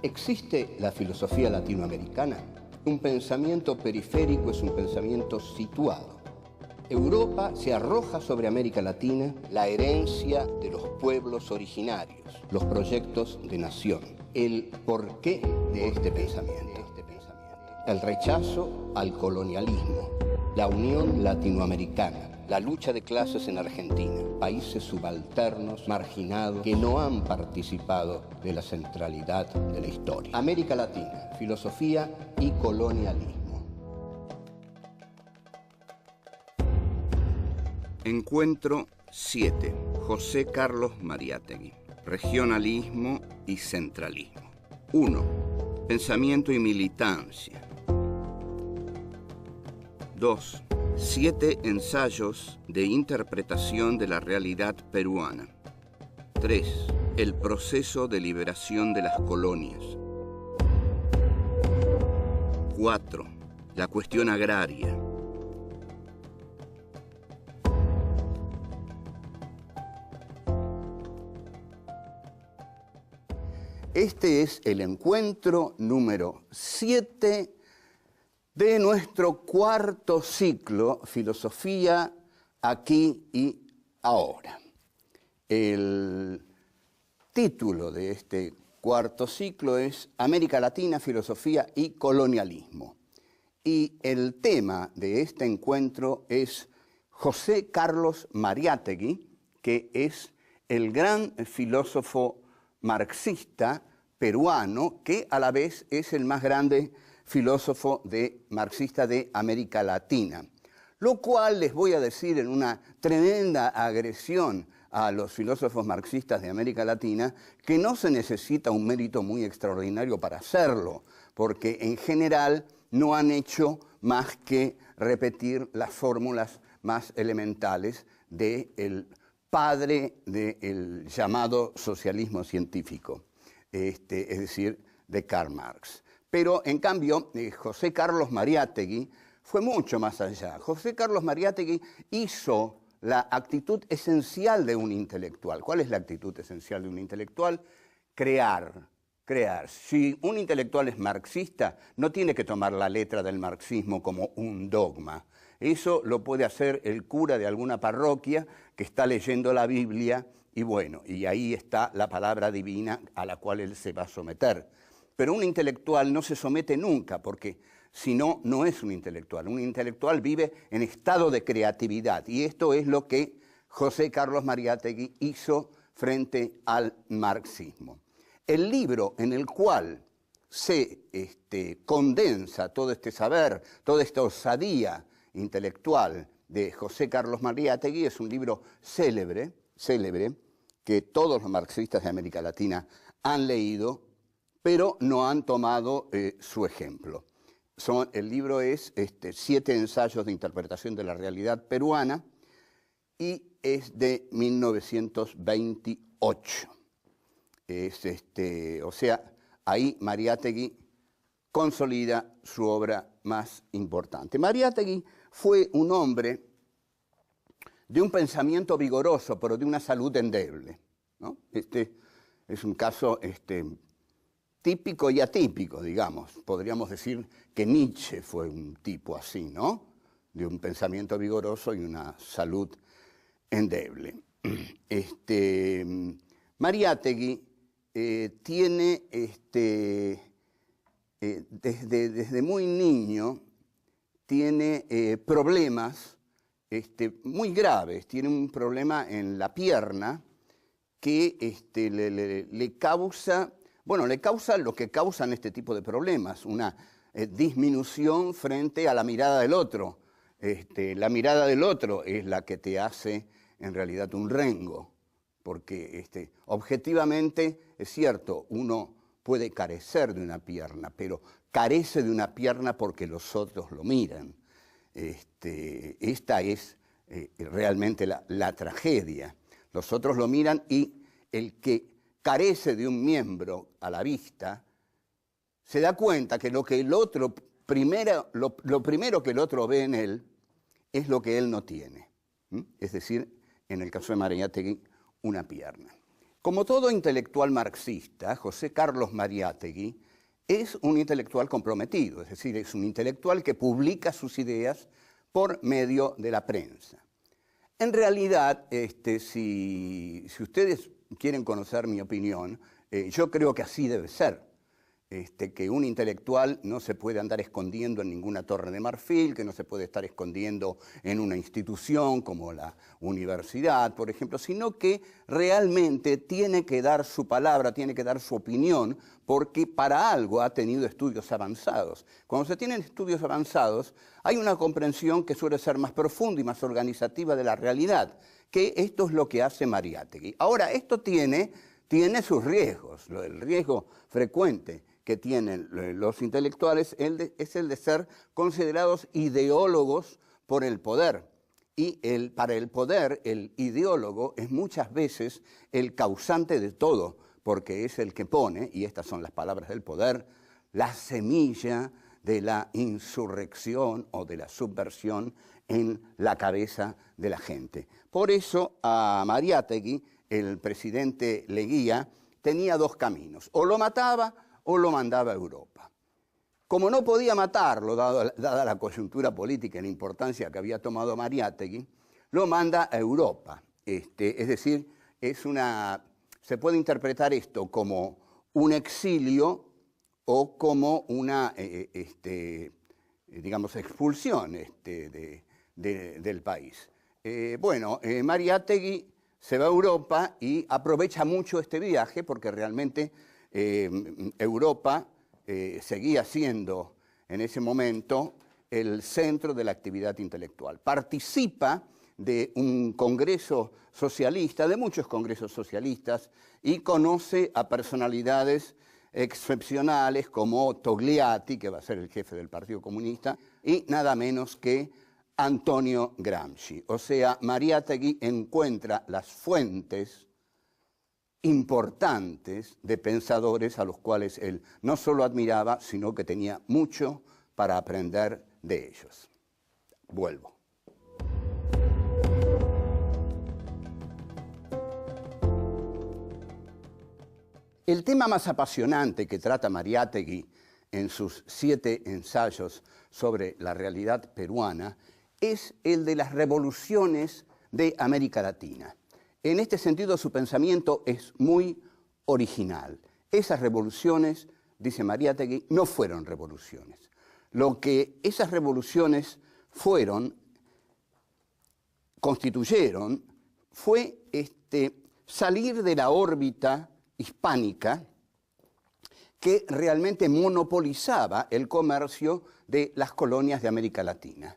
¿Existe la filosofía latinoamericana? Un pensamiento periférico es un pensamiento situado. Europa se arroja sobre América Latina la herencia de los pueblos originarios, los proyectos de nación, el porqué de este pensamiento, el rechazo al colonialismo, la unión latinoamericana, la lucha de clases en Argentina, países subalternos, marginados, que no han participado de la centralidad de la historia. América Latina, filosofía y colonialismo. Encuentro 7. José Carlos Mariátegui. Regionalismo y centralismo. 1. Pensamiento y militancia. 2. 7 ensayos de interpretación de la realidad peruana. 3. El proceso de liberación de las colonias. 4. La cuestión agraria. 'Este es el encuentro número 7 de nuestro cuarto ciclo, Filosofía aquí y ahora. El título de este cuarto ciclo es América Latina, Filosofía y Colonialismo. Y el tema de este encuentro es José Carlos Mariátegui, que es el gran filósofo marxista peruano, que a la vez es el más grande filósofo marxista de América Latina. Lo cual les voy a decir en una tremenda agresión a los filósofos marxistas de América Latina, que no se necesita un mérito muy extraordinario para hacerlo, porque en general no han hecho más que repetir las fórmulas más elementales del padre del llamado socialismo científico, es decir, de Karl Marx. Pero, en cambio, José Carlos Mariátegui fue mucho más allá. José Carlos Mariátegui hizo la actitud esencial de un intelectual. ¿Cuál es la actitud esencial de un intelectual? Crear. Si un intelectual es marxista, no tiene que tomar la letra del marxismo como un dogma. Eso lo puede hacer el cura de alguna parroquia que está leyendo la Biblia y bueno, y ahí está la palabra divina a la cual él se va a someter. Pero un intelectual no se somete nunca, porque si no, no es un intelectual. Un intelectual vive en estado de creatividad, y esto es lo que José Carlos Mariátegui hizo frente al marxismo. El libro en el cual se condensa todo este saber, toda esta osadía intelectual de José Carlos Mariátegui es un libro célebre, que todos los marxistas de América Latina han leído, pero no han tomado su ejemplo. El libro es 7 ensayos de interpretación de la realidad peruana y es de 1928. O sea, ahí Mariátegui consolida su obra más importante. Mariátegui fue un hombre de un pensamiento vigoroso, pero de una salud endeble, ¿no? Es un caso típico y atípico, digamos. Podríamos decir que Nietzsche fue un tipo así, ¿no? De un pensamiento vigoroso y una salud endeble. Mariátegui tiene, desde muy niño, tiene problemas muy graves. Tiene un problema en la pierna que le causa lo que causan este tipo de problemas, una disminución frente a la mirada del otro. La mirada del otro es la que te hace en realidad un rengo, porque objetivamente es cierto, uno puede carecer de una pierna, pero carece de una pierna porque los otros lo miran. Esta es realmente la tragedia. Los otros lo miran y el que carece de un miembro a la vista se da cuenta que lo primero que el otro ve en él es lo que él no tiene. Es decir, en el caso de Mariátegui, una pierna. Como todo intelectual marxista, José Carlos Mariátegui es un intelectual comprometido, es decir, es un intelectual que publica sus ideas por medio de la prensa. En realidad, si ustedes quieren conocer mi opinión, yo creo que así debe ser. Que un intelectual no se puede andar escondiendo en ninguna torre de marfil, que no se puede estar escondiendo en una institución como la universidad, por ejemplo, sino que realmente tiene que dar su palabra, tiene que dar su opinión, porque para algo ha tenido estudios avanzados. Cuando se tienen estudios avanzados, hay una comprensión que suele ser más profunda y más organizativa de la realidad, que esto es lo que hace Mariátegui. Ahora, esto tiene sus riesgos, el riesgo frecuente que tienen los intelectuales es el de ser considerados ideólogos por el poder. Y para el poder, el ideólogo es muchas veces el causante de todo, porque es el que pone, y estas son las palabras del poder, la semilla de la insurrección o de la subversión en la cabeza de la gente. Por eso a Mariátegui, el presidente Leguía, tenía dos caminos: o lo mataba o lo mandaba a Europa. Como no podía matarlo, dada la coyuntura política y la importancia que había tomado Mariátegui, lo manda a Europa. Es decir, se puede interpretar esto como un exilio o como una, digamos, expulsión del país. Mariátegui se va a Europa y aprovecha mucho este viaje porque realmente Europa seguía siendo en ese momento el centro de la actividad intelectual. Participa de un congreso socialista, de muchos congresos socialistas, y conoce a personalidades excepcionales como Togliatti, que va a ser el jefe del Partido Comunista, y nada menos que Antonio Gramsci. O sea, Mariátegui encuentra las fuentes importantes de pensadores a los cuales él no solo admiraba, sino que tenía mucho para aprender de ellos. Vuelvo. El tema más apasionante que trata Mariátegui en sus 7 ensayos sobre la realidad peruana es el de las revoluciones de América Latina. En este sentido, su pensamiento es muy original. Esas revoluciones, dice Mariátegui, no fueron revoluciones. Lo que esas revoluciones constituyeron, fue salir de la órbita hispánica que realmente monopolizaba el comercio de las colonias de América Latina.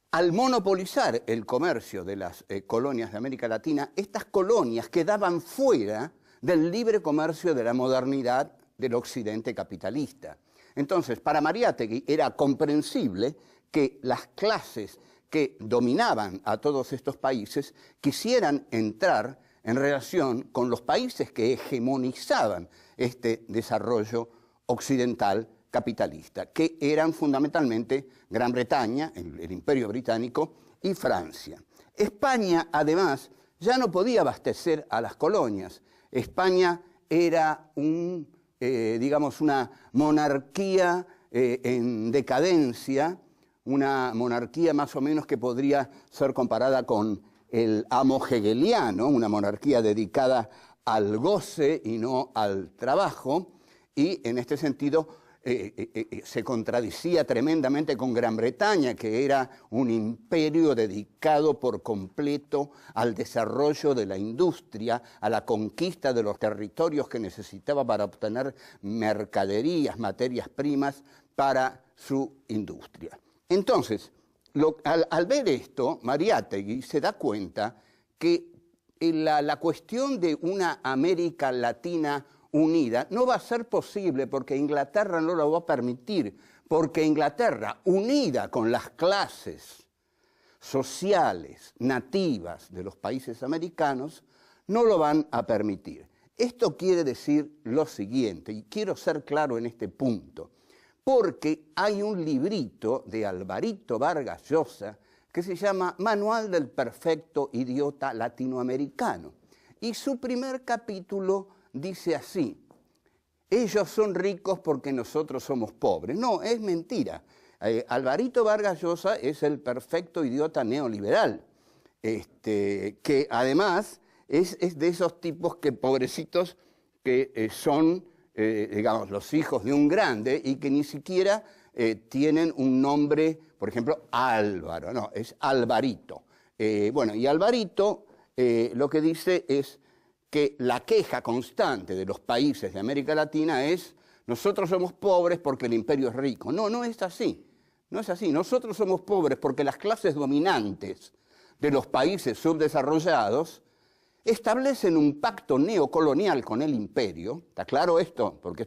Al monopolizar el comercio de las colonias de América Latina, estas colonias quedaban fuera del libre comercio de la modernidad del occidente capitalista. Entonces, para Mariátegui era comprensible que las clases que dominaban a todos estos países quisieran entrar en relación con los países que hegemonizaban este desarrollo occidental capitalista, que eran fundamentalmente Gran Bretaña, el Imperio Británico, y Francia. España, además, ya no podía abastecer a las colonias. España era digamos, una monarquía en decadencia, una monarquía más o menos que podría ser comparada con el amo hegeliano, una monarquía dedicada al goce y no al trabajo, y en este sentido se contradecía tremendamente con Gran Bretaña, que era un imperio dedicado por completo al desarrollo de la industria, a la conquista de los territorios que necesitaba para obtener mercaderías, materias primas para su industria. Entonces, al ver esto, Mariátegui se da cuenta que la cuestión de una América Latina unida no va a ser posible porque Inglaterra no lo va a permitir, porque Inglaterra, unida con las clases sociales nativas de los países americanos, no lo van a permitir. Esto quiere decir lo siguiente, y quiero ser claro en este punto, porque hay un librito de Alvarito Vargas Llosa que se llama Manual del Perfecto Idiota Latinoamericano. y su primer capítulo dice así: ellos son ricos porque nosotros somos pobres. No, es mentira. Alvarito Vargas Llosa es el perfecto idiota neoliberal, que además es de esos tipos que pobrecitos que son, digamos, los hijos de un grande y que ni siquiera tienen un nombre, por ejemplo, Álvaro, no, es Alvarito. Bueno, y Alvarito lo que dice es que la queja constante de los países de América Latina es: nosotros somos pobres porque el imperio es rico. No, no es así. No es así. Nosotros somos pobres porque las clases dominantes de los países subdesarrollados establecen un pacto neocolonial con el imperio. ¿Está claro esto? Porque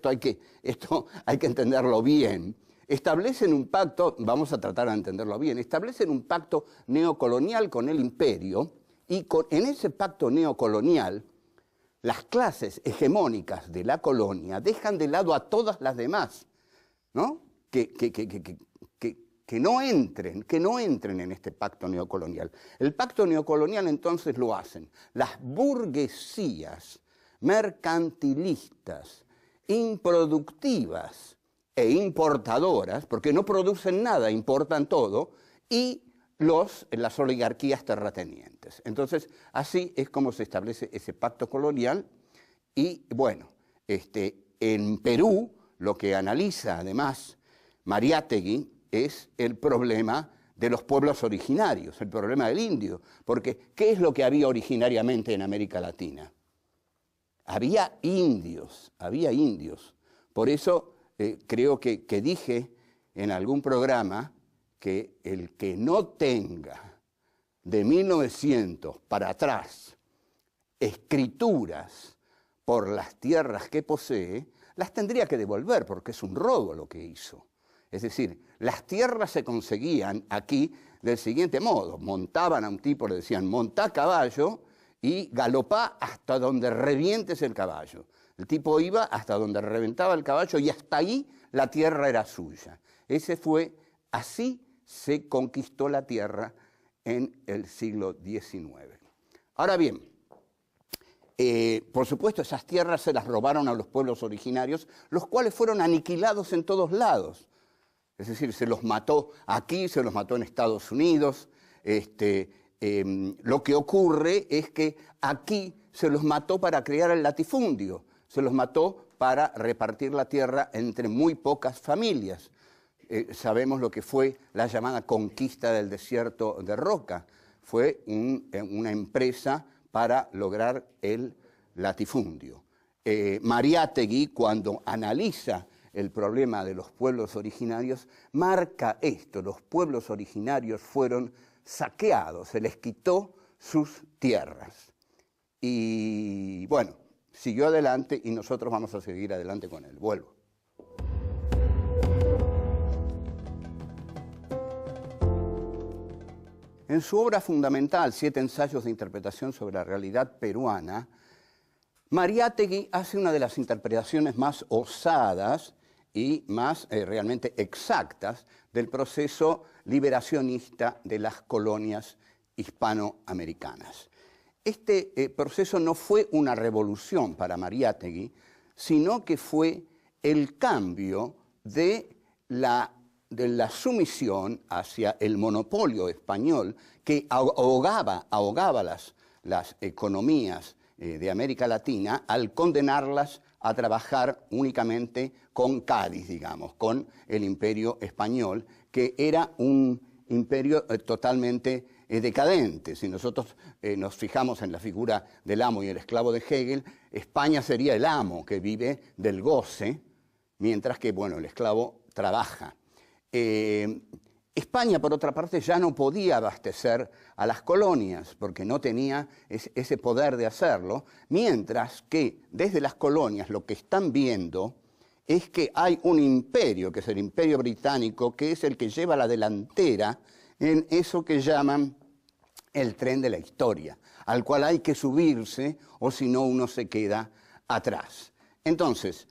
esto hay que entenderlo bien. Establecen un pacto, vamos a tratar de entenderlo bien, establecen un pacto neocolonial con el imperio y en ese pacto neocolonial las clases hegemónicas de la colonia dejan de lado a todas las demás, ¿no? Que no entren en este pacto neocolonial. El pacto neocolonial entonces lo hacen las burguesías mercantilistas, improductivas e importadoras, porque no producen nada, importan todo, y las oligarquías terratenientes. Entonces, así es como se establece ese pacto colonial. Y bueno, en Perú lo que analiza además Mariátegui es el problema de los pueblos originarios, el problema del indio, porque ¿qué es lo que había originariamente en América Latina? Había indios. Por eso creo que dije en algún programa que el que no tenga de 1900 para atrás escrituras por las tierras que posee, las tendría que devolver porque es un robo lo que hizo. Es decir, las tierras se conseguían aquí del siguiente modo: montaban a un tipo, le decían montá caballo y galopá hasta donde revientes el caballo. El tipo iba hasta donde reventaba el caballo y hasta ahí la tierra era suya. Así se conquistó la tierra en el siglo XIX. Ahora bien, por supuesto esas tierras se las robaron a los pueblos originarios, los cuales fueron aniquilados en todos lados. Es decir, se los mató aquí, se los mató en Estados Unidos. Lo que ocurre es que aquí se los mató para crear el latifundio, se los mató para repartir la tierra entre muy pocas familias. Sabemos lo que fue la llamada conquista del desierto de Roca. Fue una empresa para lograr el latifundio. Mariátegui, cuando analiza el problema de los pueblos originarios, marca esto: los pueblos originarios fueron saqueados, se les quitó sus tierras. Y bueno, siguió adelante y nosotros vamos a seguir adelante con él. Vuelvo. En su obra fundamental, 7 ensayos de interpretación sobre la realidad peruana, Mariátegui hace una de las interpretaciones más osadas y más realmente exactas del proceso liberacionista de las colonias hispanoamericanas. Este proceso no fue una revolución para Mariátegui, sino que fue el cambio de la sumisión hacia el monopolio español que ahogaba las economías de América Latina al condenarlas a trabajar únicamente con Cádiz, digamos, con el imperio español, que era un imperio totalmente decadente. Si nosotros nos fijamos en la figura del amo y el esclavo de Hegel, España sería el amo que vive del goce, mientras que, bueno, el esclavo trabaja. España, por otra parte, ya no podía abastecer a las colonias porque no tenía ese poder de hacerlo, mientras que desde las colonias lo que están viendo es que hay un imperio, que es el imperio británico, que es el que lleva la delantera en eso que llaman el tren de la historia, al cual hay que subirse o si no uno se queda atrás. Entonces,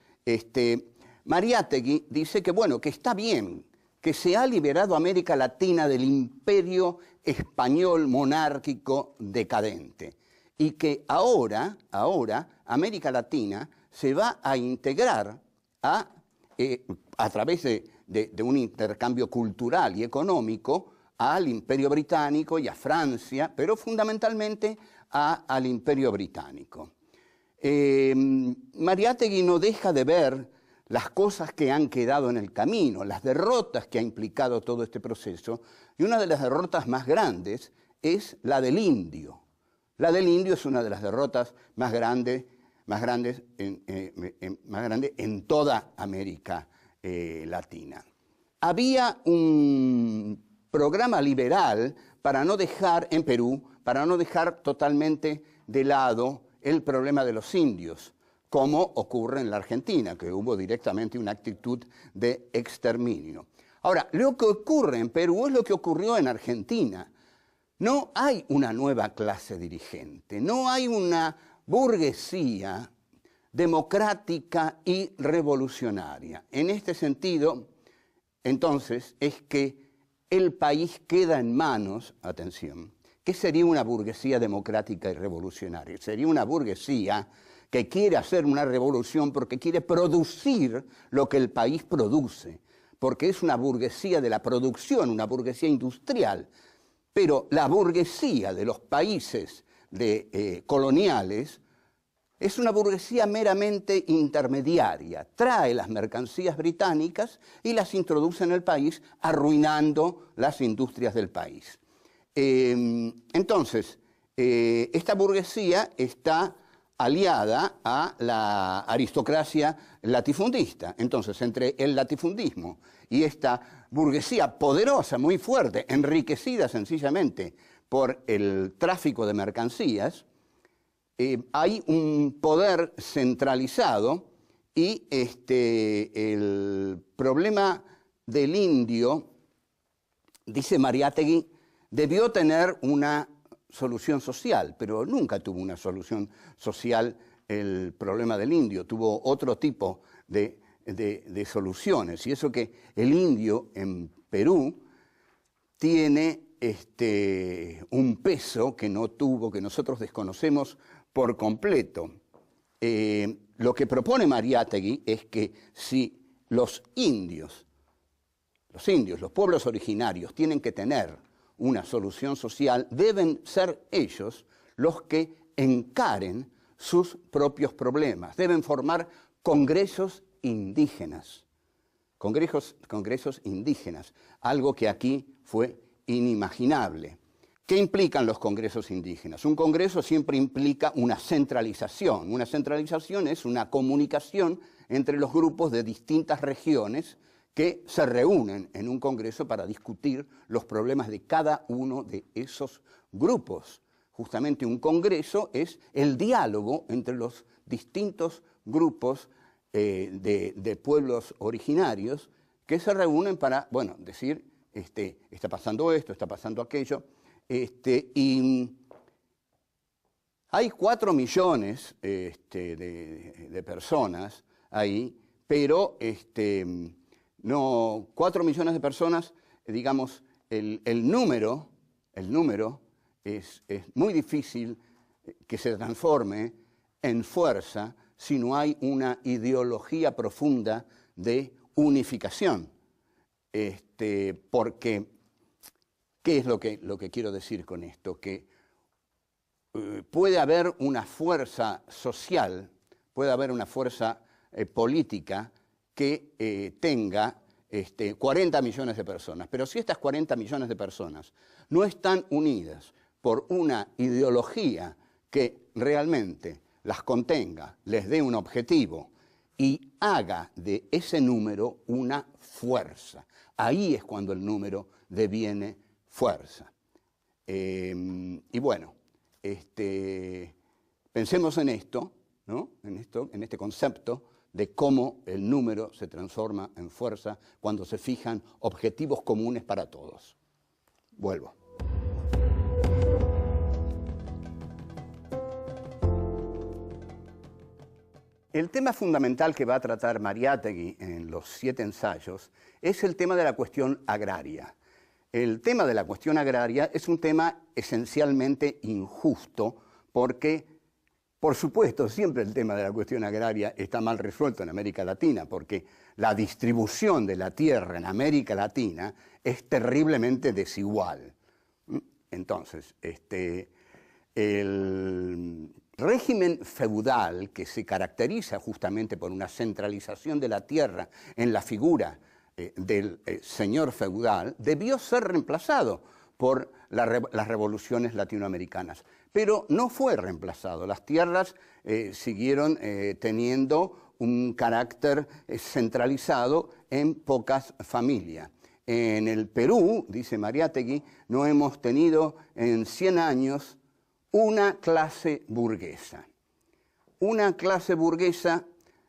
Mariátegui dice que, bueno, que está bien, que se ha liberado América Latina del imperio español monárquico decadente y que ahora América Latina se va a integrar a través de un intercambio cultural y económico al Imperio Británico y a Francia, pero fundamentalmente al Imperio Británico. Mariátegui no deja de ver las cosas que han quedado en el camino, las derrotas que ha implicado todo este proceso, y una de las derrotas más grandes es la del indio. La del indio es una de las derrotas más grandes en toda América Latina. Había un programa liberal para no dejar, en Perú, para no dejar totalmente de lado el problema de los indios, como ocurre en la Argentina, que hubo directamente una actitud de exterminio. Ahora, lo que ocurre en Perú es lo que ocurrió en Argentina. No hay una nueva clase dirigente, no hay una burguesía democrática y revolucionaria. En este sentido, entonces, es que el país queda en manos, atención, ¿qué sería una burguesía democrática y revolucionaria? Sería una burguesía que quiere hacer una revolución porque quiere producir lo que el país produce, porque es una burguesía de la producción, una burguesía industrial. Pero la burguesía de los países coloniales es una burguesía meramente intermediaria. Trae las mercancías británicas y las introduce en el país, arruinando las industrias del país. Entonces, esta burguesía está aliada a la aristocracia latifundista. Entonces, entre el latifundismo y esta burguesía poderosa, muy fuerte, enriquecida sencillamente por el tráfico de mercancías, hay un poder centralizado y el problema del indio, dice Mariátegui, debió tener una solución social, pero nunca tuvo una solución social el problema del indio, tuvo otro tipo de soluciones. Y eso que el indio en Perú tiene un peso que no tuvo, que nosotros desconocemos por completo. Lo que propone Mariátegui es que si los pueblos originarios tienen que tener una solución social, deben ser ellos los que encaren sus propios problemas, deben formar congresos indígenas, congresos indígenas, algo que aquí fue inimaginable. ¿Qué implican los congresos indígenas? Un congreso siempre implica una centralización. Una centralización es una comunicación entre los grupos de distintas regiones que se reúnen en un congreso para discutir los problemas de cada uno de esos grupos. Justamente un congreso es el diálogo entre los distintos grupos de pueblos originarios que se reúnen para, bueno, decir, está pasando esto, está pasando aquello, y hay 4 millones de personas ahí, pero no, 4 millones de personas, digamos, el número es muy difícil que se transforme en fuerza si no hay una ideología profunda de unificación. Porque, ¿qué es lo que quiero decir con esto? Que puede haber una fuerza social, puede haber una fuerza política que tenga 40 millones de personas. Pero si estas 40 millones de personas no están unidas por una ideología que realmente las contenga, les dé un objetivo y haga de ese número una fuerza, ahí es cuando el número deviene fuerza. Y bueno, pensemos en esto, ¿no? En este concepto de cómo el número se transforma en fuerza cuando se fijan objetivos comunes para todos. Vuelvo. El tema fundamental que va a tratar Mariátegui en los 7 ensayos es el tema de la cuestión agraria. El tema de la cuestión agraria es un tema esencialmente injusto porque, por supuesto, siempre el tema de la cuestión agraria está mal resuelto en América Latina, porque la distribución de la tierra en América Latina es terriblemente desigual. Entonces, el régimen feudal, que se caracteriza justamente por una centralización de la tierra en la figura del señor feudal, debió ser reemplazado por las revoluciones latinoamericanas. Pero no fue reemplazado. Las tierras siguieron teniendo un carácter centralizado en pocas familias. En el Perú, dice Mariátegui, no hemos tenido en 100 años una clase burguesa. Una clase burguesa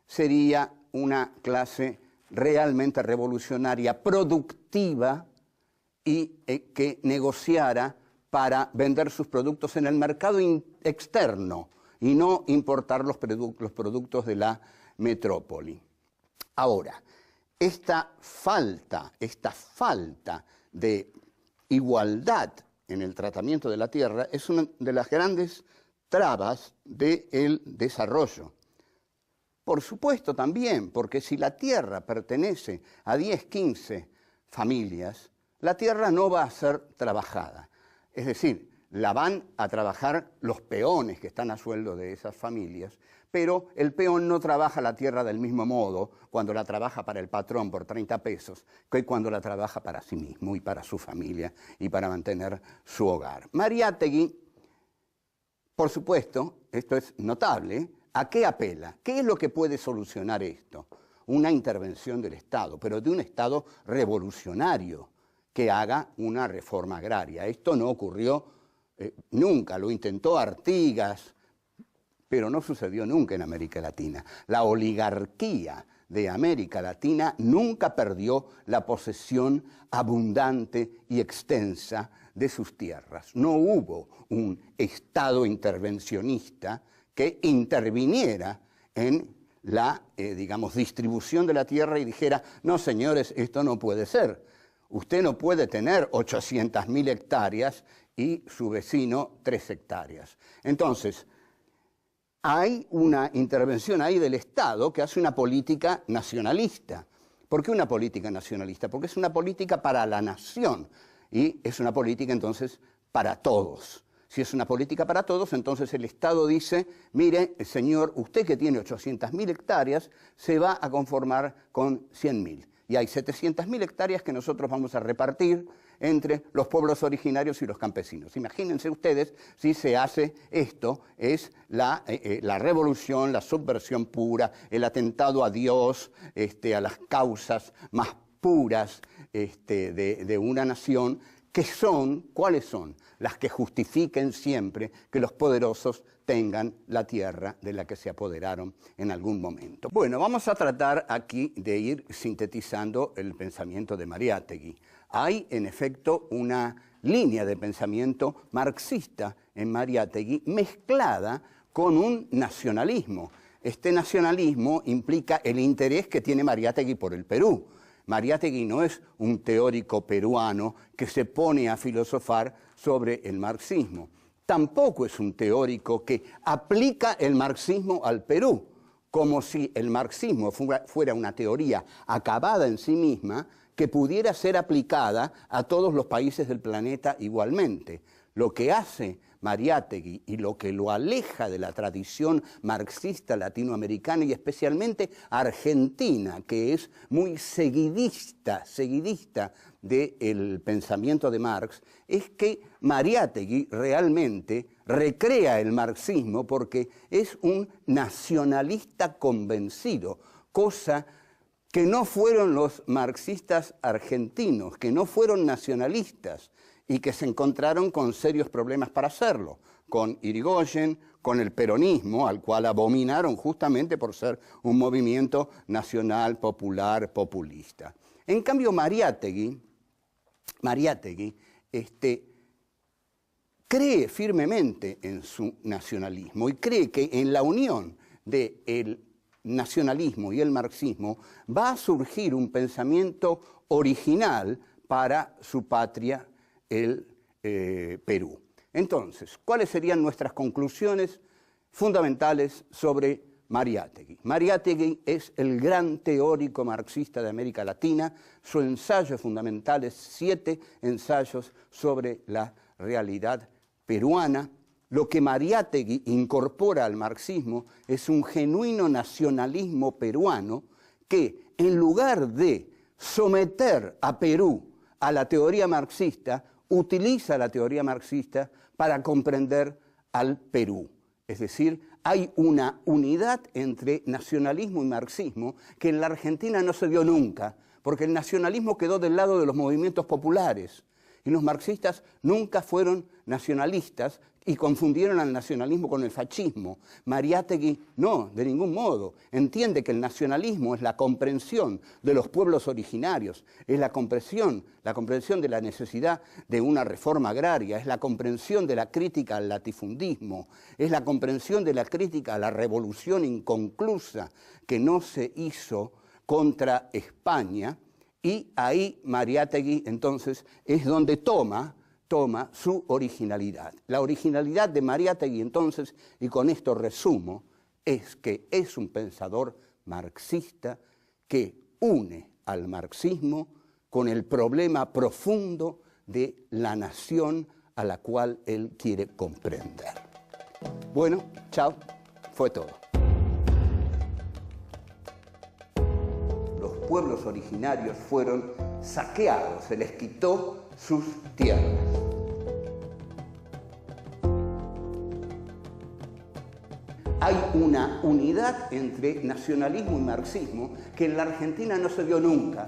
sería una clase realmente revolucionaria, productiva y que negociara para vender sus productos en el mercado externo y no importar los productos de la metrópoli. Ahora, esta falta de igualdad en el tratamiento de la tierra es una de las grandes trabas del desarrollo. Por supuesto también, porque si la tierra pertenece a 10, 15 familias, la tierra no va a ser trabajada. Es decir, la van a trabajar los peones que están a sueldo de esas familias, pero el peón no trabaja la tierra del mismo modo cuando la trabaja para el patrón por 30 pesos que cuando la trabaja para sí mismo y para su familia y para mantener su hogar. Mariátegui, por supuesto, esto es notable, ¿a qué apela? ¿Qué es lo que puede solucionar esto? Una intervención del Estado, pero de un Estado revolucionario que haga una reforma agraria. Esto no ocurrió nunca, lo intentó Artigas, pero no sucedió nunca en América Latina. La oligarquía de América Latina nunca perdió la posesión abundante y extensa de sus tierras. No hubo un Estado intervencionista que interviniera en la, distribución de la tierra y dijera, no señores, esto no puede ser. Usted no puede tener 800.000 hectáreas y su vecino 3 hectáreas. Entonces, hay una intervención ahí del Estado que hace una política nacionalista. ¿Por qué una política nacionalista? Porque es una política para la nación y es una política entonces para todos. Si es una política para todos, entonces el Estado dice, mire, señor, usted que tiene 800.000 hectáreas se va a conformar con 100.000. Y hay 700.000 hectáreas que nosotros vamos a repartir entre los pueblos originarios y los campesinos. Imagínense ustedes si se hace esto, es la revolución, la subversión pura, el atentado a Dios, a las causas más puras de una nación, que son, ¿cuáles son? Las que justifiquen siempre que los poderosos tengan la tierra de la que se apoderaron en algún momento. Bueno, vamos a tratar aquí de ir sintetizando el pensamiento de Mariátegui. Hay, en efecto, una línea de pensamiento marxista en Mariátegui mezclada con un nacionalismo. Este nacionalismo implica el interés que tiene Mariátegui por el Perú. Mariátegui no es un teórico peruano que se pone a filosofar sobre el marxismo. Tampoco es un teórico que aplica el marxismo al Perú, como si el marxismo fuera una teoría acabada en sí misma que pudiera ser aplicada a todos los países del planeta igualmente. Lo que hace Mariátegui y lo que lo aleja de la tradición marxista latinoamericana y especialmente argentina, que es muy seguidista del pensamiento de Marx, es que Mariátegui realmente recrea el marxismo porque es un nacionalista convencido, cosa que no fueron los marxistas argentinos, que no fueron nacionalistas, y que se encontraron con serios problemas para hacerlo, con Irigoyen, con el peronismo, al cual abominaron justamente por ser un movimiento nacional, popular, populista. En cambio, Mariátegui cree firmemente en su nacionalismo y cree que en la unión del nacionalismo y el marxismo va a surgir un pensamiento original para su patria, el Perú. Entonces, ¿cuáles serían nuestras conclusiones fundamentales sobre Mariátegui? Mariátegui es el gran teórico marxista de América Latina. Su ensayo fundamental es 7 ensayos sobre la realidad peruana. Lo que Mariátegui incorpora al marxismo es un genuino nacionalismo peruano que, en lugar de someter a Perú a la teoría marxista, utiliza la teoría marxista para comprender al Perú. Es decir, hay una unidad entre nacionalismo y marxismo que en la Argentina no se dio nunca, porque el nacionalismo quedó del lado de los movimientos populares y los marxistas nunca fueron nacionalistas y confundieron al nacionalismo con el fascismo. Mariátegui no, de ningún modo. Entiende que el nacionalismo es la comprensión de los pueblos originarios, es la comprensión de la necesidad de una reforma agraria, es la comprensión de la crítica al latifundismo, es la comprensión de la crítica a la revolución inconclusa que no se hizo contra España, y ahí Mariátegui entonces es donde toma su originalidad. La originalidad de Mariátegui entonces, y con esto resumo, es que es un pensador marxista que une al marxismo con el problema profundo de la nación a la cual él quiere comprender. Bueno, chao, fue todo. Los pueblos originarios fueron saqueados, se les quitó sus tierras. Hay una unidad entre nacionalismo y marxismo que en la Argentina no se dio nunca.